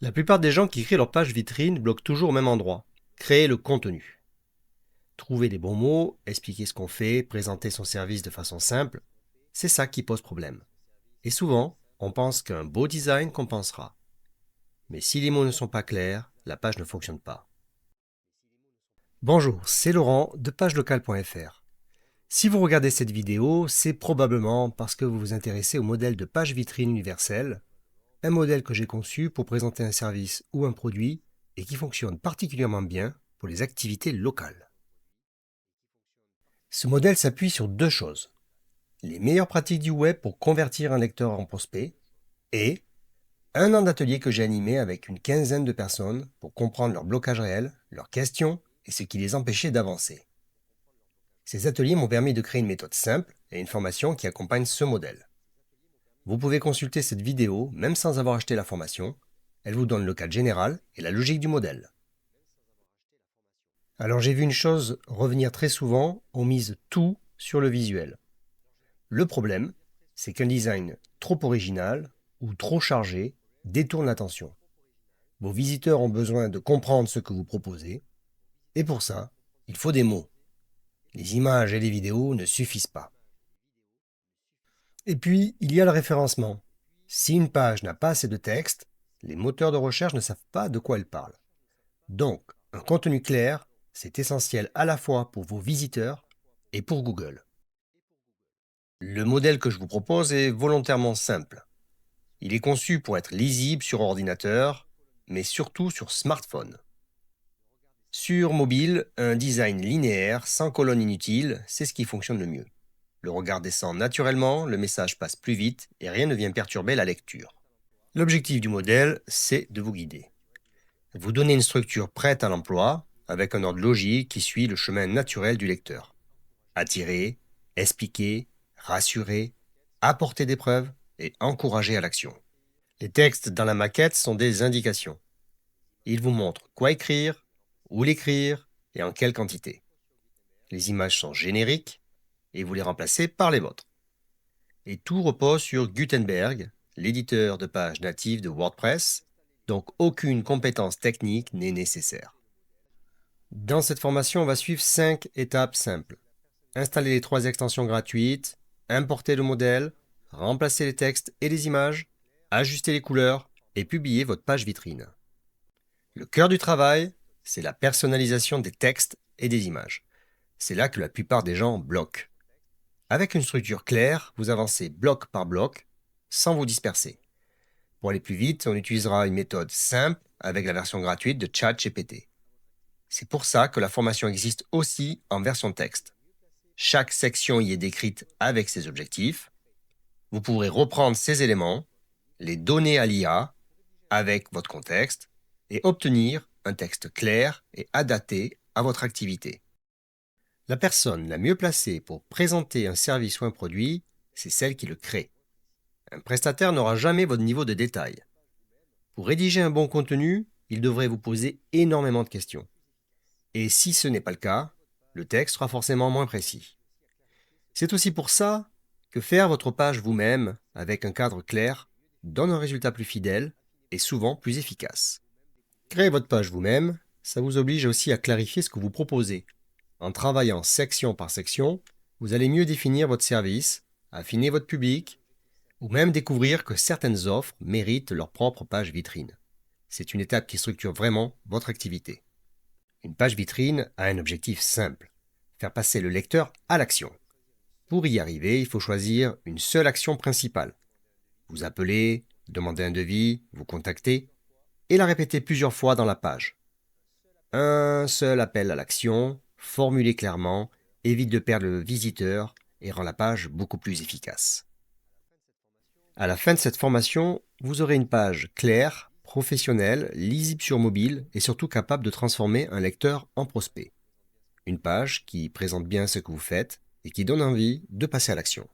La plupart des gens qui créent leur page vitrine bloquent toujours au même endroit. Créer le contenu. Trouver les bons mots, expliquer ce qu'on fait, présenter son service de façon simple, c'est ça qui pose problème. Et souvent, on pense qu'un beau design compensera. Mais si les mots ne sont pas clairs, la page ne fonctionne pas. Bonjour, c'est Laurent de pagelocale.fr. Si vous regardez cette vidéo, c'est probablement parce que vous vous intéressez au modèle de page vitrine universelle, un modèle que j'ai conçu pour présenter un service ou un produit et qui fonctionne particulièrement bien pour les activités locales. Ce modèle s'appuie sur deux choses. Les meilleures pratiques du web pour convertir un lecteur en prospect et un an d'atelier que j'ai animé avec une quinzaine de personnes pour comprendre leurs blocages réels, leurs questions et ce qui les empêchait d'avancer. Ces ateliers m'ont permis de créer une méthode simple et une formation qui accompagne ce modèle. Vous pouvez consulter cette vidéo même sans avoir acheté la formation. Elle vous donne le cadre général et la logique du modèle. Alors j'ai vu une chose revenir très souvent, on mise tout sur le visuel. Le problème, c'est qu'un design trop original ou trop chargé détourne l'attention. Vos visiteurs ont besoin de comprendre ce que vous proposez, et pour ça, il faut des mots. Les images et les vidéos ne suffisent pas. Et puis, il y a le référencement. Si une page n'a pas assez de texte, les moteurs de recherche ne savent pas de quoi elle parle. Donc, un contenu clair, c'est essentiel à la fois pour vos visiteurs et pour Google. Le modèle que je vous propose est volontairement simple. Il est conçu pour être lisible sur ordinateur, mais surtout sur smartphone. Sur mobile, un design linéaire, sans colonnes inutiles, c'est ce qui fonctionne le mieux. Le regard descend naturellement, le message passe plus vite et rien ne vient perturber la lecture. L'objectif du modèle, c'est de vous guider. Vous donner une structure prête à l'emploi, avec un ordre logique qui suit le chemin naturel du lecteur. Attirer, expliquer, rassurer, apporter des preuves et encourager à l'action. Les textes dans la maquette sont des indications. Ils vous montrent quoi écrire, où l'écrire et en quelle quantité. Les images sont génériques et vous les remplacez par les vôtres. Et tout repose sur Gutenberg, l'éditeur de pages natif de WordPress, donc aucune compétence technique n'est nécessaire. Dans cette formation, on va suivre 5 étapes simples. Installer les 3 extensions gratuites, importer le modèle, remplacer les textes et les images, ajuster les couleurs et publier votre page vitrine. Le cœur du travail, c'est la personnalisation des textes et des images. C'est là que la plupart des gens bloquent. Avec une structure claire, vous avancez bloc par bloc sans vous disperser. Pour aller plus vite, on utilisera une méthode simple avec la version gratuite de ChatGPT. C'est pour ça que la formation existe aussi en version texte. Chaque section y est décrite avec ses objectifs. Vous pourrez reprendre ces éléments, les donner à l'IA avec votre contexte et obtenir un texte clair et adapté à votre activité. La personne la mieux placée pour présenter un service ou un produit, c'est celle qui le crée. Un prestataire n'aura jamais votre niveau de détail. Pour rédiger un bon contenu, il devrait vous poser énormément de questions. Et si ce n'est pas le cas, le texte sera forcément moins précis. C'est aussi pour ça que faire votre page vous-même, avec un cadre clair, donne un résultat plus fidèle et souvent plus efficace. Créer votre page vous-même, ça vous oblige aussi à clarifier ce que vous proposez. En travaillant section par section, vous allez mieux définir votre service, affiner votre public, ou même découvrir que certaines offres méritent leur propre page vitrine. C'est une étape qui structure vraiment votre activité. Une page vitrine a un objectif simple, faire passer le lecteur à l'action. Pour y arriver, il faut choisir une seule action principale. Vous appelez, demandez un devis, vous contactez, et la répéter plusieurs fois dans la page. Un seul appel à l'action, formulé clairement, évite de perdre le visiteur et rend la page beaucoup plus efficace. À la fin de cette formation, vous aurez une page claire, professionnelle, lisible sur mobile et surtout capable de transformer un lecteur en prospect. Une page qui présente bien ce que vous faites et qui donne envie de passer à l'action.